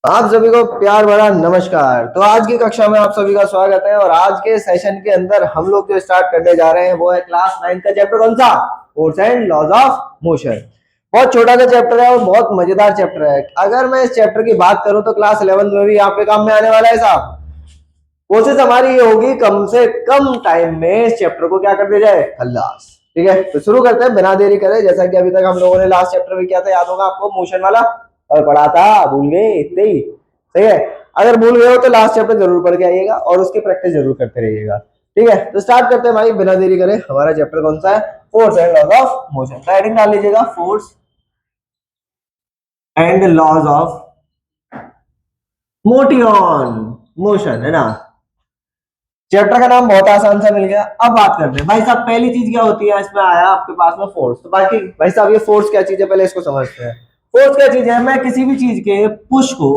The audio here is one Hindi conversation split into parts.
आप सभी को प्यार भरा नमस्कार। तो आज की कक्षा में आप सभी का स्वागत है और आज के सेशन के अंदर हम लोग जो स्टार्ट करने जा रहे हैं वो है क्लास 9 का चैप्टर। कौन सा? Force and laws of motion. बहुत छोटा सा चैप्टर है और बहुत मजेदार चैप्टर है। अगर मैं इस चैप्टर की बात करूं तो क्लास 11 में भी आपके काम में आने वाला है साहब। कोशिश हमारी ये होगी कम से कम टाइम में इस चैप्टर को क्या कर दिया जाए, खल्लास। ठीक है, तो शुरू करते हैं बिना देरी करे। जैसा कि अभी तक हम लोगों ने लास्ट चैप्टर में किया था, याद होगा आपको, मोशन वाला और पढ़ा था, भूल गए इतने ही। सही है, अगर भूल गए हो तो लास्ट चैप्टर जरूर पढ़ के आइएगा और उसकी प्रैक्टिस जरूर करते रहिएगा। ठीक है, तो स्टार्ट करते हैं भाई बिना देरी करे। हमारा चैप्टर कौन सा है? Force and laws of motion. Heading डाल लीजिएगा, force and laws of motion motion, है ना। चैप्टर का नाम बहुत आसान सा मिल गया। अब बात करते हैं भाई साहब, पहली चीज क्या होती है इसमें आया आपके पास में, फोर्स। तो बाकी भाई साहब ये फोर्स क्या चीज है पहले इसको समझते हैं। फोर्स क्या चीज है? मैं किसी भी चीज के पुश को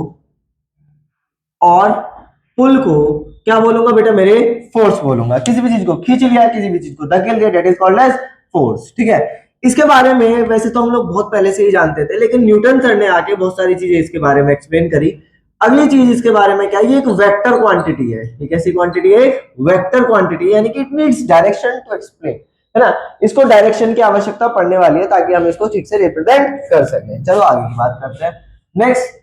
और पुल को क्या बोलूंगा बेटा मेरे? फोर्स बोलूंगा। किसी भी चीज को खींच लिया, किसी भी चीज को धकेल दिया, that is called as force. ठीक है, इसके बारे में वैसे तो हम लोग बहुत पहले से ही जानते थे, लेकिन न्यूटन सर ने आके बहुत सारी चीजें इसके बारे में एक्सप्लेन करी। अगली चीज इसके बारे में क्या है, ये एक वेक्टर क्वांटिटी है। ये कैसी क्वांटिटी है? एक वेक्टर क्वांटिटी, यानी कि it needs direction to explain, है ना। इसको डायरेक्शन की आवश्यकता पड़ने वाली है ताकि हम इसको ठीक से रिप्रेजेंट कर सकें। चलो आगे की बात करते हैं। नेक्स्ट,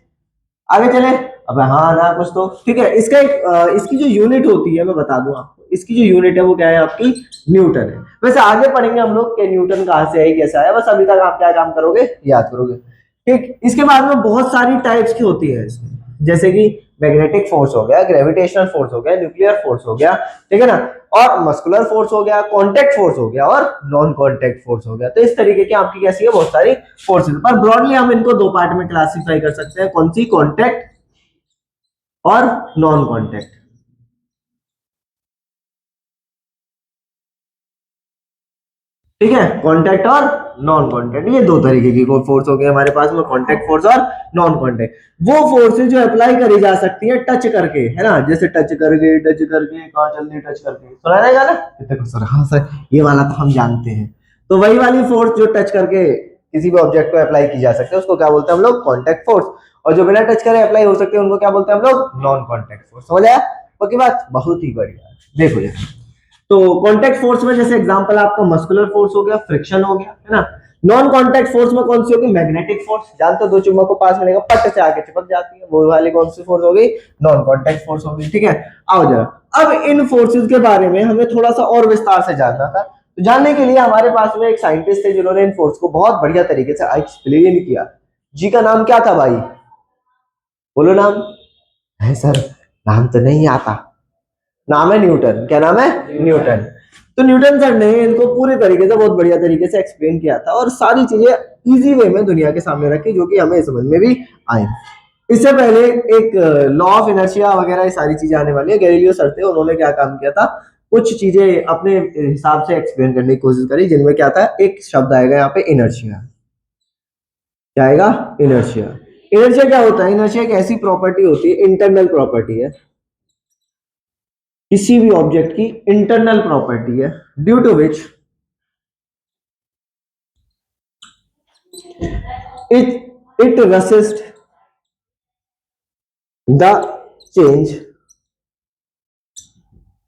आगे चले। अब हाँ ना कुछ तो ठीक है। इसका एक इसकी जो यूनिट होती है मैं बता दूं आपको, इसकी जो यूनिट है वो क्या है आपकी? न्यूटन है। वैसे आगे पढ़ेंगे हम लोग कि न्यूटन कहाँ से है, कैसा है। बस अभी तक आप क्या काम करोगे, याद करोगे। ठीक, इसके बाद में बहुत सारी टाइप्स की होती है इसमें, जैसे कि मैग्नेटिक फोर्स हो गया, ग्रेविटेशनल फोर्स हो गया, न्यूक्लियर फोर्स हो गया, ठीक है ना, और मस्कुलर फोर्स हो गया, कांटेक्ट फोर्स हो गया और नॉन कांटेक्ट फोर्स हो गया। तो इस तरीके की आपकी कैसी है, बहुत सारी फोर्सेस। पर ब्रॉडली हम इनको दो पार्ट में क्लासिफाई कर सकते हैं। कौन सी? कांटेक्ट और नॉन कांटेक्ट। ठीक है, कांटेक्ट और नॉन कांटेक्ट, ये दो तरीके की फोर्स हो गई हमारे पास में, कांटेक्ट फोर्स और नॉन कांटेक्ट। वो फोर्सेस जो अप्लाई करी जा सकती है टच करके, है ना, जैसे टच करके, टच करके, कहां जल्दी टच करके, सुना रहेगा ना कितने को सर? हाँ सर, ये वाला तो हम जानते हैं। तो वही वाली फोर्स जो टच करके किसी भी ऑब्जेक्ट को अप्लाई की जा सकती है उसको क्या बोलते हैं हम लोग? Contact force. और जो बिना टच करे अप्लाई हो सकती है उनको क्या बोलते हैं हम लोग? Non contact force. समझ आया? ओके बात, बहुत ही बढ़िया। देखो देखो, तो कांटेक्ट फोर्स में जैसे एग्जांपल आपका मस्कुलर फोर्स हो गया, फ्रिक्शन हो गया, है ना। नॉन कांटेक्ट फोर्स में कौन सी होगी? Magnetic force. जानते हो, दो चुम्बक को पास में लेकर पट से आके चिपक जाती है, वो वाली कौन सी फोर्स हो गई? नॉन कांटेक्ट फोर्स हो गई। ठीक है, आओ जरा अब इन फोर्सेस के बारे में हमें थोड़ा सा और विस्तार से जानना था। तो जानने के लिए हमारे पास में एक साइंटिस्ट थे जिन्होंने इन फोर्स को बहुत बढ़िया तरीके से एक्सप्लेन किया। जी का नाम क्या था भाई? बोलो नाम। है सर, नाम तो नहीं आता। नाम है न्यूटन। क्या नाम है? न्यूटन। तो न्यूटन सर ने इनको पूरे तरीके से, बहुत बढ़िया तरीके से एक्सप्लेन किया था और सारी चीजें इजी वे में दुनिया के सामने रखी, जो कि हमें समझ में भी आई। इससे पहले एक लॉ ऑफ इनर्शिया वगैरह ये सारी चीजें आने वाली है। गैलीलियो सर थे, उन्होंने क्या काम किया था, कुछ चीजें अपने हिसाब से एक्सप्लेन करने की कोशिश करी, जिनमें क्या था, एक शब्द आएगा यहाँ पे, इनर्शिया। क्या आएगा? इनर्शिया। इनर्शिया क्या होता है? इनर्शिया एक ऐसी प्रॉपर्टी होती है, इंटरनल प्रॉपर्टी है, किसी भी ऑब्जेक्ट की इंटरनल प्रॉपर्टी है, due to which it resists the change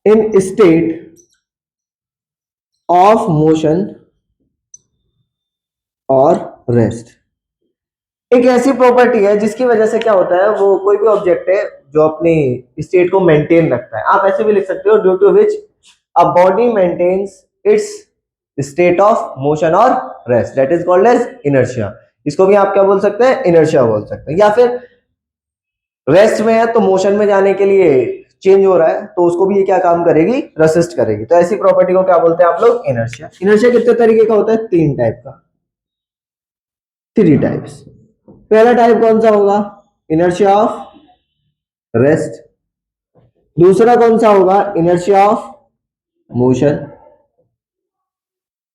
in state of motion और रेस्ट। एक ऐसी प्रॉपर्टी है जिसकी वजह से क्या होता है, वो कोई भी ऑब्जेक्ट है जो अपनी स्टेट को मेंटेन रखता है। आप ऐसे भी लिख सकते हो, due to which a body maintains its state of motion और rest, that is called as inertia. इसको भी आप क्या बोल सकते हैं? इनर्शिया बोल सकते हैं। या फिर रेस्ट में है तो मोशन में जाने के लिए चेंज हो रहा है, तो उसको भी ये क्या काम करेगी? रेसिस्ट करेगी। तो ऐसी प्रॉपर्टी को क्या बोलते हैं आप लोग? इनर्शिया। इनर्शिया कितने तरीके का होता है? तीन टाइप का, थ्री टाइप्स। पहला टाइप कौन सा होगा? Inertia of rest. दूसरा कौन सा होगा? Inertia of motion.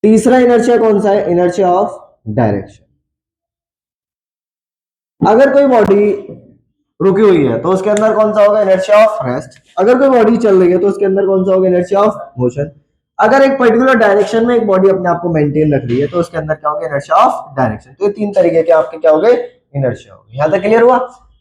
तीसरा इनर्शिया कौन सा है? Inertia of direction. अगर कोई बॉडी रुकी हुई है तो उसके अंदर कौन सा होगा? Inertia of rest. अगर कोई बॉडी चल रही है तो उसके अंदर कौन सा होगा? Inertia of motion. अगर एक पर्टिकुलर डायरेक्शन में एक बॉडी अपने आप को मेंटेन रख रही है तो उसके अंदर क्या होगा? Inertia of direction. तो ये तीन तरीके के आपके क्या हो गए? इनर्शिया हो गए। यहां तक क्लियर हुआ?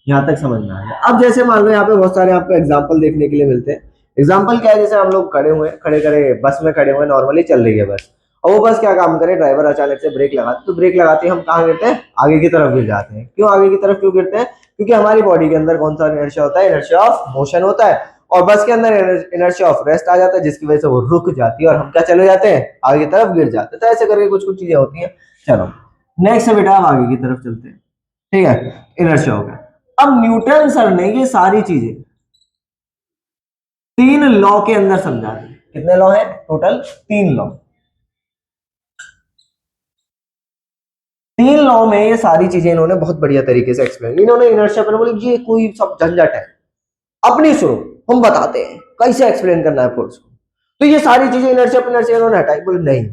यहाँ तक समझ में आ गया। अब जैसे मान लो यहाँ पे बहुत सारे आपको एग्जाम्पल देखने के लिए मिलते हैं। एग्जाम्पल क्या है, जैसे हम लोग खड़े हुए हैं, खड़े खड़े बस में खड़े हुए, नॉर्मली चल रही है बस, और वो बस क्या काम करे, ड्राइवर अचानक से ब्रेक लगाते, तो ब्रेक लगाते ही हम कहाँ गिरते हैं, आगे की तरफ गिर जाते हैं। क्यों आगे की तरफ क्यों गिरते हैं? क्योंकि हमारी बॉडी के अंदर कौन सा इनर्शिया होता है, इनर्शिया ऑफ मोशन होता है, और बस के अंदर इनर्शिया ऑफ रेस्ट आ जाता है, जिसकी वजह से वो रुक जाती है और हम क्या चले जाते हैं, आगे की तरफ गिर जाते हैं। तो ऐसे करके कुछ कुछ चीजें होती हैं। चलो नेक्स्ट है बेटा, हम आगे की तरफ चलते हैं। ठीक है, इनर्शिया हो गया। अब न्यूटन सर ने ये सारी चीजें 3 लॉ के अंदर समझा दी। कितने लॉ हैं टोटल? 3 लॉ। 3 लॉ में ये सारी चीजें इन्होंने बहुत बढ़िया तरीके से एक्सप्लेन। इन्होंने इनर्शिया पर बोले ये कोई सब झंझट है, अपनी सुनो, हम बताते हैं कैसे एक्सप्लेन करना है फोर्स को। तो ये सारी चीजें इनर्शिया पर इनर्शिया इन्होंने हटाई, बोले नहीं,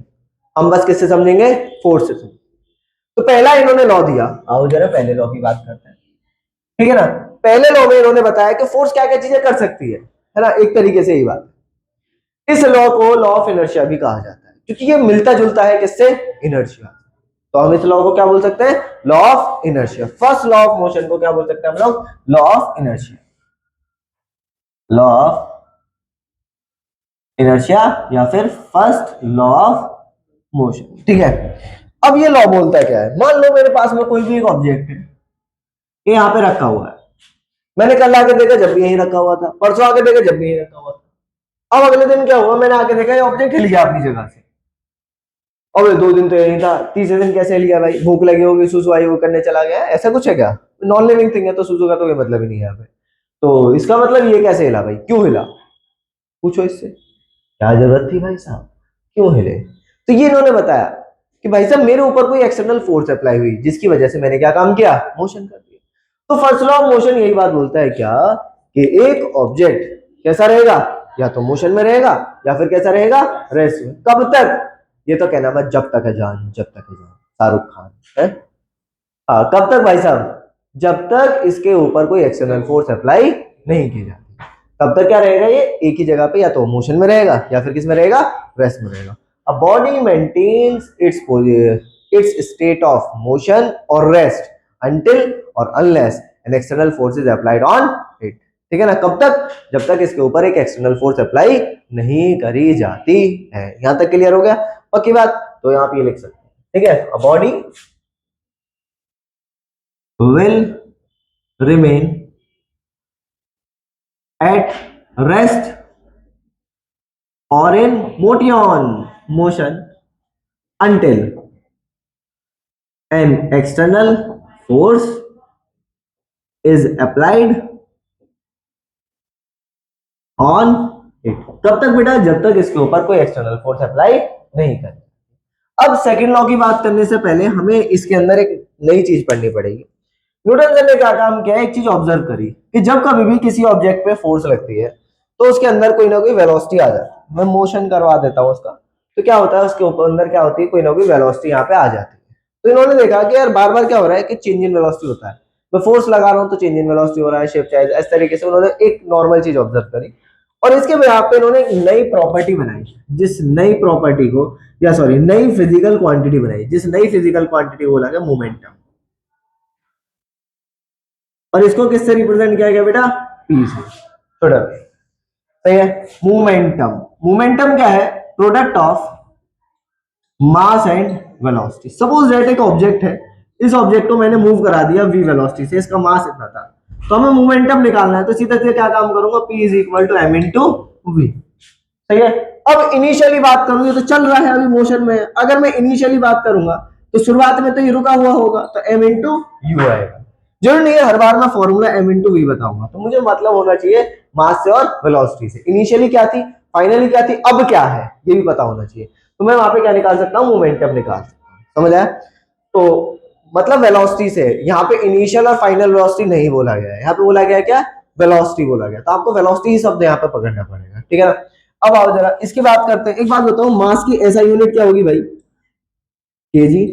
हम बस किससे समझेंगे, फोर्स से। तो पहला इन्होंने लॉ दिया, आओ जरा पहले लॉ की बात करते हैं। ठीक है ना, पहले लॉ में इन्होंने बताया कि फोर्स क्या क्या चीजें कर सकती है ना, एक तरीके से यही बात। इस लॉ को लॉ ऑफ इनर्शिया भी कहा जाता है, क्योंकि ये मिलता जुलता है किससे, इनर्शिया। तो हम इस लॉ को क्या बोल सकते हैं, law of inertia. First law of motion को क्या बोल सकते हैं हम लोग, law of inertia. Law of inertia या फिर फर्स्ट लॉ ऑफ मोशन। ठीक है, अब ये लॉ बोलता है क्या है, मान लो मेरे पास में कोई भी एक ऑब्जेक्ट है, ये यहाँ पे रखा हुआ है, मैंने कल आके देखा जब भी यहीं रखा हुआ था, परसों आके देखा जब भी यहीं रखा हुआ था। अब अगले दिन क्या हुआ, मैंने आके देखा ये ऑब्जेक्ट हिल गया अपनी जगह से। अब 2 दिन तो यहीं था, तीसरे दिन कैसे हिल गया भाई, भूख लगी होगी, सुसु आई, वो करने चला गया, ऐसा कुछ है क्या? नॉन लिविंग थिंग है तो सुसु का तो कोई मतलब ही नहीं है यहाँ पे। तो इसका मतलब ये कैसे हिला भाई, क्यों हिला, पूछो इससे, क्या जरूरत थी भाई साहब, क्यों हिले? तो ये इन्होंने बताया कि भाई साहब मेरे ऊपर कोई एक्सटर्नल फोर्स अप्लाई हुई, जिसकी वजह से मैंने क्या काम किया, मोशन कर दिया। तो फर्स्ट लॉ ऑफ मोशन यही बात बोलता है क्या, कि एक ऑब्जेक्ट कैसा रहेगा, या तो मोशन में रहेगा या फिर कैसा रहेगा, रेस्ट में। कब तक, ये तो कहना मत, जब तक है जान, जब तक है जान, शाहरुख खान है। कब तक भाई साहब, जब तक इसके ऊपर कोई एक्सटर्नल फोर्स अप्लाई नहीं की जाती, तब तक क्या रहेगा, ये एक ही जगह पे या तो मोशन में रहेगा या फिर किस में रहेगा, रेस्ट में रहेगा। A body maintains its state of motion और रेस्ट until और unless an external force is applied on it। ठीक है ना, कब तक, जब तक इसके ऊपर एक एक्सटर्नल फोर्स अप्लाई नहीं करी जाती है। यहां तक क्लियर हो गया, पक्की बात? तो यहां पे ये लिख सकते हैं। ठीक है, a body will remain at rest or in motion until an external force is applied on it। कब तक बेटा, जब तक इसके ऊपर कोई एक्सटर्नल फोर्स अप्लाई नहीं करे। अब सेकंड लॉ की बात करने से पहले हमें इसके अंदर एक नई चीज पढ़नी पड़ेगी। न्यूटन सर ने क्या काम किया, एक चीज ऑब्जर्व करी कि जब कभी भी किसी ऑब्जेक्ट पे फोर्स लगती है तो उसके अंदर कोई ना कोई वेलोसिटी आ जाती है। मैं मोशन करवा देता हूँ उसका, तो क्या होता है, उसके ऊपर अंदर क्या होती है, कोई ना कोई वेलोसिटी यहाँ पे आ जाती है। तो इन्होंने देखा कि यार बार बार क्या हो रहा है कि चेंज इन वेलोसिटी होता है, मैं फोर्स लगा रहा हूँ तो चेंज इन वेलोसिटी हो रहा है, शेप चेंज, इस तरीके से उन्होंने एक नॉर्मल चीज ऑब्जर्व करी। और इसके बिहाफ पे इन्होंने एक नई प्रॉपर्टी बनाई, जिस नई प्रॉपर्टी को, या सॉरी नई फिजिकल क्वांटिटी बनाई, जिस नई फिजिकल क्वांटिटी को बोला गया मोमेंटम। और इसको किससे रिप्रेजेंट किया गया बेटा, पी से, थोड़ा सही है। मोमेंटम, मोमेंटम क्या है, product of mass and velocity. Suppose that एक ऑब्जेक्ट है, इस ऑब्जेक्ट को मैंने मूव करा दिया v वेलोसिटी से, इसका मास इतना था, तो हमें मोमेंटम निकालना है, तो सीधा सीधा क्या काम करूंगा, p is equal to m into v। सही है। अब इनिशियली बात करूंगी तो चल रहा है अभी मोशन में, अगर मैं इनिशियली बात करूंगा तो शुरुआत में तो ये रुका हुआ होगा, तो m इंटू यू आएगा। जरूर नहीं है हर बार मैं फॉर्मूला m इंटू वी बताऊंगा, तो मुझे मतलब होना चाहिए मास से और वेलोसिटी से, इनिशियली क्या थी, फाइनली क्या थी, अब क्या है, ये भी पता होना चाहिए। तो मैं वहां पे क्या निकाल सकता हूँ, मोमेंटम निकाल सकता हूँ, समझ आया? तो मतलब वेलोसिटी से, यहाँ पे इनिशियल और फाइनल वेलोसिटी नहीं बोला गया है, यहाँ पे बोला गया है क्या, वेलोसिटी बोला गया, तो आपको वेलोसिटी ही शब्द यहाँ पे पकड़ना पड़ेगा। ठीक है ना, अब आओ जरा इसकी बात करते हैं। एक बात बताओ, मास की ऐसा यूनिट क्या होगी भाई, केजी।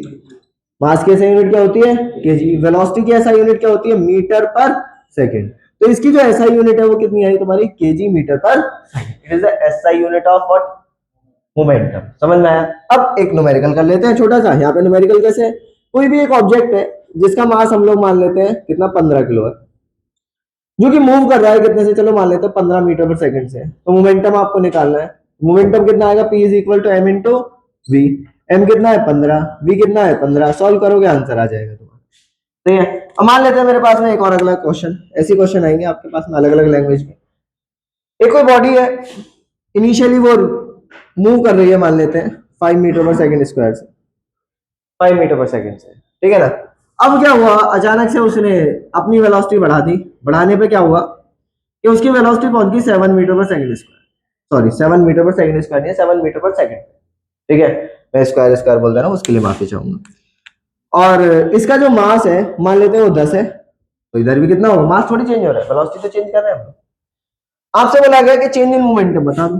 मास की ऐसा यूनिट क्या होती है, केजी। वेलोसिटी की ऐसा यूनिट क्या होती है, मीटर पर सेकंड। तो इसकी जो ऐसा यूनिट है वो कितनी आई तुम्हारी, केजी मीटर पर second. It is the SI unit of what, momentum. समझ में आया? अब एक न्यूमेरिकल कर लेते हैं छोटा सा। यहाँ पे न्यूमेरिकल कैसे है, कोई भी एक ऑब्जेक्ट है जिसका मास हम लोग मान लेते हैं कितना, 15 किलो है। जो कि मूव कर रहा है कितने से, चलो मान लेते हैं 15 मीटर पर सेकंड से, तो मोमेंटम आपको निकालना है। मोमेंटम कितना आएगा, P is equal to M into V. M कितना है 15, वी कितना है 15, सॉल्व करोगे आंसर आ जाएगा तुम्हारा। ठीक है, अब मान लेते हैं मेरे पास में एक और अगला क्वेश्चन, ऐसी क्वेश्चन आएंगे आपके पास में अलग अलग लैंग्वेज में। एक कोई बॉडी है, इनिशियली वो मूव कर रही है, मान लेते हैं 5 मीटर पर सेकंड स्क्वायर से, 5 मीटर पर सेकंड से, ठीक है ना। अब क्या हुआ, अचानक से उसने अपनी वेलोसिटी बढ़ा दी, बढ़ाने पे क्या हुआ कि उसकी वेलोसिटी पहुंच गई 7 मीटर पर सेकंड स्क्वायर, सॉरी 7 मीटर पर सेकंड स्क्वायर नहीं है, 7 मीटर पर सेकंड, ठीक है। मैं स्क्वायर स्क्वायर बोल रहा हूँ, उसके लिए माफी चाहूंगा। और इसका जो मास है मान लेते हैं वो 10 है, तो इधर भी कितना होगा, मास थोड़ी चेंज हो रहा है, वेलोसिटी तो चेंज कर रहे हैं हम। आपसे बोला गया कि चेंज इन मोमेंटम बता दो,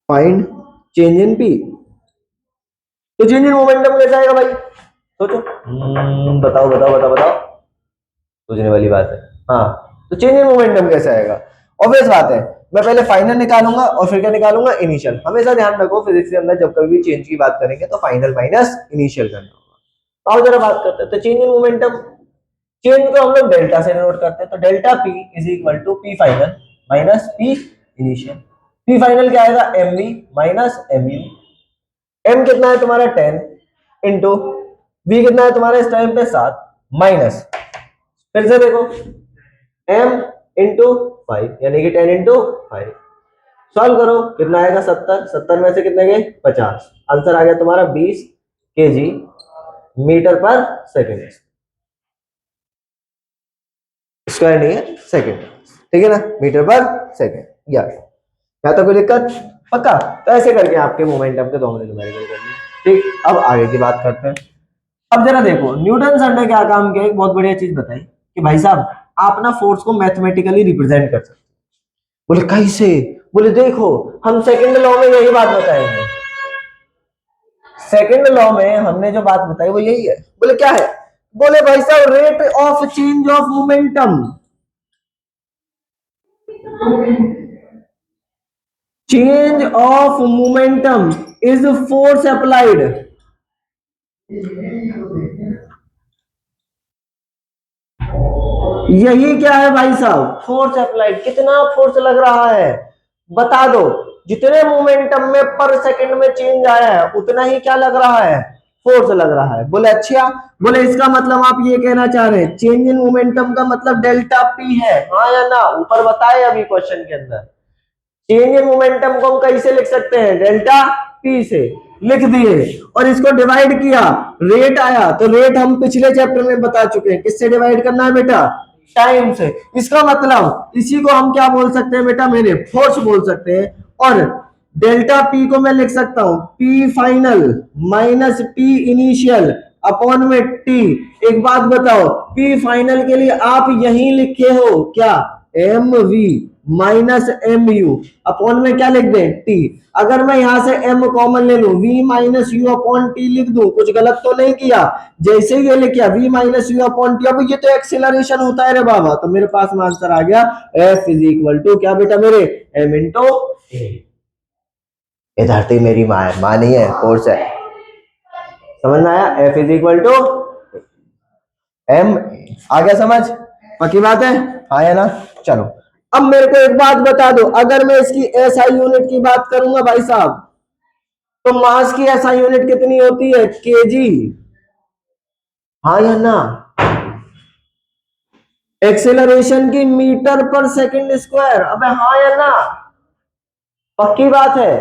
फाइंड चेंज इन पी। तो चेंज इन मोमेंटम कैसा आएगा भाई, सोचो। बताओ बताओ बताओ बताओ, सोचने वाली बात है। हाँ, तो चेंज इन मोमेंटम कैसे आएगा, ऑब्वियस बात है, मैं पहले फाइनल निकालूंगा और फिर क्या निकालूंगा, इनिशियल। हमेशा ध्यान रखो फिजिक्स के अंदर जब कभी भी चेंज की बात करेंगे तो फाइनल माइनस इनिशियल करना होगा। आओ जरा बात करते हैं, तो चेंज इन मोमेंटम, चेंज को हम लोग डेल्टा से नोट करते हैं, तो delta P is equal to P final minus P initial. P final क्या आएगा, M V minus M U. M कितना है तुम्हारा 10 इंटू वी कितना है तुम्हारा इस टाइम पे 7 माइनस, फिर से देखो m इंटू 5 यानी कि 10 इंटू 5, सॉल्व करो कितना आएगा 70, 70 में से कितने गए 50, आंसर आ गया तुम्हारा 20 केजी मीटर पर सेकंड, स्क्वायर नहीं है सेकंड, ठीक है ना, मीटर पर सेकंड। या तो कोई दिक्कत, पक्का। तो ऐसे करके आपके मोमेंटम के 2 मिनट न्यूमेरिकल कर लिए। ठीक, अब आगे की बात करते हैं। अब जरा देखो न्यूटन सर ने क्या काम किया, एक बहुत बढ़िया चीज बताई कि भाई साहब आप ना फोर्स को मैथमेटिकली रिप्रेजेंट कर सकते हैं। बोले कैसे, बोले देखो हम सेकंड लॉ में यही बात बताएंगे, सेकंड लॉ में हमने जो बात बताई वो यही है। बोले क्या है, बोले भाई साहब rate of change of momentum, change of momentum is force applied, यही क्या है भाई साहब, फोर्स अप्लाइड। कितना फोर्स लग रहा है बता दो, जितने मोमेंटम में पर सेकंड में चेंज आया है उतना ही क्या लग रहा है, फोर्स लग रहा है। बोले अच्छा, बोले इसका मतलब आप ये कहना चाह रहे हैं चेंज इन मोमेंटम का मतलब डेल्टा पी है, हाँ या ना, ऊपर बताए अभी क्वेश्चन के अंदर। चेंज इन मोमेंटम को हम कैसे लिख सकते हैं, डेल्टा पी से लिख दिए और इसको डिवाइड किया, रेट आया, तो रेट हम पिछले चैप्टर में बता चुके हैं, किससे डिवाइड करना है बेटा, टाइम से। इसका मतलब इसी को हम क्या बोल सकते हैं बेटा मेरे, फोर्स बोल सकते हैं। और डेल्टा पी को मैं लिख सकता हूं P final minus P initial upon में टी। एक बात बताओ, पी फाइनल के लिए आप यही लिखे हो क्या, M V minus M U upon में क्या लिख दें टी। अगर मैं यहां से m कॉमन ले लूं, v minus you upon T लिख दूं, कुछ गलत तो नहीं किया, जैसे ही ये लिखा v minus you upon T, अब ये तो एक्सीलरेशन होता है रे बाबा, तो मेरे पास में आंसर आ गया f इज इक्वल टू क्या बेटा मेरे, m इंटू ए। ये धरती मेरी माँ है, माँ नहीं है, फोर्स है, समझ में आया, f is equal to m, आ गया समझ, पक्की बात है, हाँ या ना। चलो अब मेरे को एक बात बता दो, अगर मैं इसकी एसआई यूनिट की बात करूंगा भाई साहब, तो मास की एसआई यूनिट कितनी होती है, केजी, हाँ या ना। एक्सेलरेशन की मीटर पर सेकंड स्क्वायर, अबे हाँ या ना, पक्की बात है।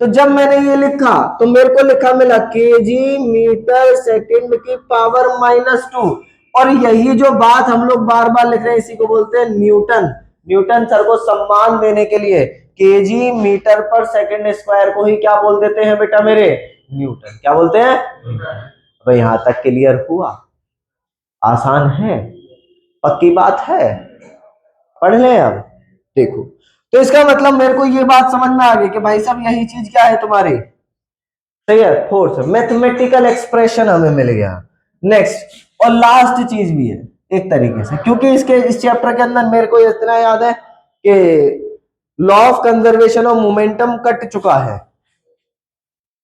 तो जब मैंने ये लिखा तो मेरे को लिखा मिला केजी मीटर सेकंड की पावर -2, और यही जो बात हम लोग बार बार लिख रहे हैं इसी को बोलते हैं न्यूटन। न्यूटन सर को सम्मान देने के लिए केजी मीटर पर सेकंड स्क्वायर को ही क्या बोल देते हैं बेटा मेरे, न्यूटन। क्या बोलते हैं, अब यहां तक क्लियर हुआ, आसान है, पक्की बात है, पढ़ लें अब। देखो तो इसका मतलब मेरे को ये बात समझ में आ गई कि भाई साहब यही चीज क्या है तुम्हारी, सही है, फोर्स, मैथमेटिकल एक्सप्रेशन हमें मिल गया। नेक्स्ट और लास्ट चीज भी है एक तरीके से, क्योंकि इसके इस चैप्टर के अंदर मेरे को इतना याद है कि law of conservation of momentum cut चुका है,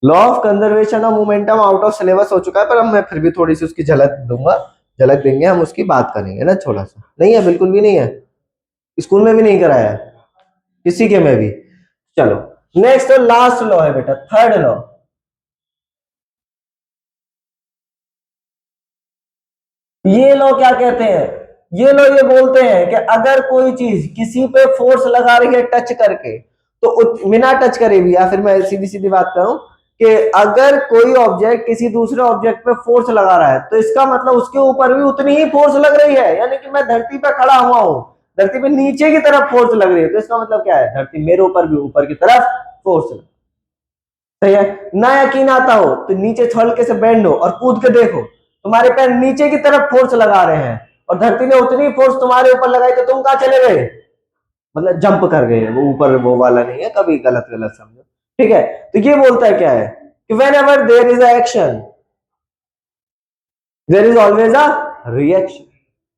law of conservation of momentum out of syllabus हो चुका है, पर अब मैं फिर भी थोड़ी सी उसकी झलक दूंगा झलक देंगे हम, उसकी बात करेंगे ना थोड़ा सा। नहीं है, बिल्कुल भी नहीं है, स्कूल में भी नहीं कराया है किसी के में भी। चलो नेक्स्ट लास्ट लॉ है बेटा, थर्ड लॉ। ये लॉ क्या कहते हैं, ये लॉ ये बोलते हैं कि अगर कोई चीज किसी पे फोर्स लगा रही है टच करके, तो बिना टच करे भी, या फिर मैं सीधी सीधी बात करूं कि अगर कोई ऑब्जेक्ट किसी दूसरे ऑब्जेक्ट पे फोर्स लगा रहा है, तो इसका मतलब उसके ऊपर भी उतनी ही फोर्स लग रही है। यानी कि मैं धरती पे खड़ा हुआ हूं, धरती पे नीचे की तरफ फोर्स लग रही है, तो इसका मतलब क्या है, धरती मेरे ऊपर भी ऊपर की तरफ फोर्स लग। सही है ना। यकीन आता हो तो नीचे हल्के से बैंड हो और कूद के देखो, तुम्हारे पैर नीचे की तरफ फोर्स लगा रहे हैं और धरती ने उतनी फोर्स तुम्हारे ऊपर लगाई, तो तुम कहां चले गए, मतलब जंप कर गए। वो ऊपर वो वाला नहीं है, कभी गलत गलत समझो। ठीक है, तो ये बोलता है क्या है कि when ever there is a action there is always a reaction.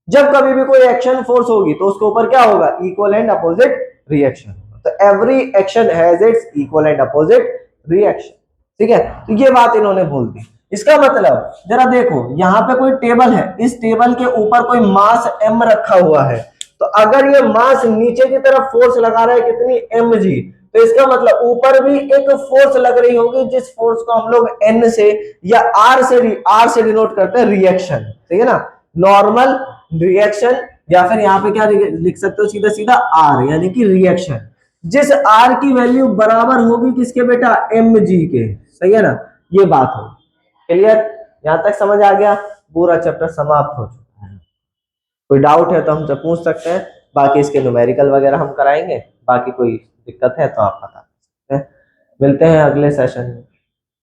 जब कभी भी कोई एक्शन फोर्स होगी तो उसके ऊपर क्या होगा, इक्वल एंड अपोजिट रिएक्शन। तो every action has its equal and opposite reaction. ठीक है, तो ये बात इन्होंने बोल दी। इसका मतलब जरा देखो, यहां पे कोई टेबल है, इस टेबल के ऊपर कोई मास m रखा हुआ है, तो अगर ये मास नीचे की तरफ फोर्स लगा रहा है कितनी mg, तो इसका मतलब ऊपर भी एक फोर्स लग रही होगी, जिस फोर्स को हम लोग n से या r से डिनोट करते हैं रिएक्शन। ठीक है ना, नॉर्मल रिएक्शन, या फिर यहाँ पे क्या लिख सकते हो सीधा सीधा r, यानी कि रिएक्शन, जिस r की वैल्यू बराबर होगी किसके बेटा, mg के। सही है ना, ये बात हो क्लियर, यहां तक समझ आ गया, पूरा चैप्टर समाप्त हो चुका है। कोई डाउट है तो हमसे पूछ सकते हैं, बाकी इसके न्यूमेरिकल वगैरह हम कराएंगे, बाकी कोई दिक्कत है तो आप बता सकते हैं। मिलते हैं अगले सेशन में।